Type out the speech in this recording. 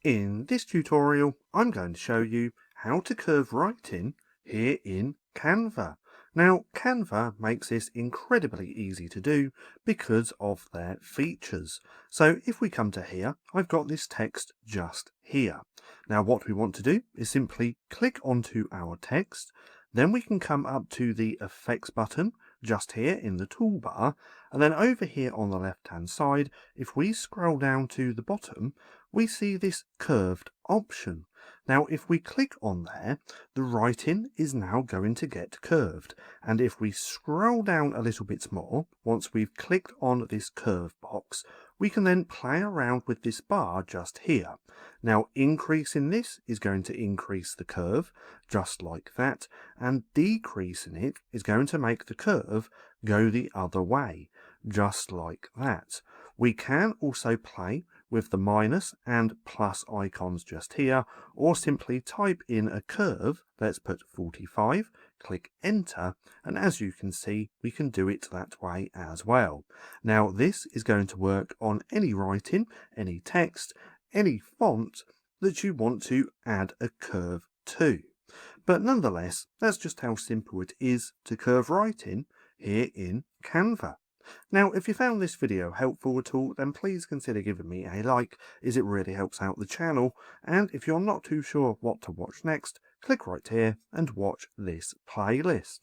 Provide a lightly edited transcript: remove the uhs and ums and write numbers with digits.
In this tutorial, I'm going to show you how to curve writing here in Canva. Now, Canva makes this incredibly easy to do because of their features. So if we come to here, I've got this text just here. Now, what we want to do is simply click onto our text. Then we can come up to the effects button just here in the toolbar. And then over here on the left-hand side, if we scroll down to the bottom, we see this curved option. Now, if we click on there, the writing is now going to get curved. And if we scroll down a little bit more, once we've clicked on this curve box, we can then play around with this bar just here. Now, increasing this is going to increase the curve, just like that, and decreasing it is going to make the curve go the other way, just like that. We can also play with the minus and plus icons just here, or simply type in a curve. Let's put 45, click enter, and as you can see, we can do it that way as well. Now, this is going to work on any writing, any text, any font that you want to add a curve to. But nonetheless, that's just how simple it is to curve writing here in Canva. Now, if you found this video helpful at all, then please consider giving me a like, as it really helps out the channel. And if you're not too sure what to watch next, click right here and watch this playlist.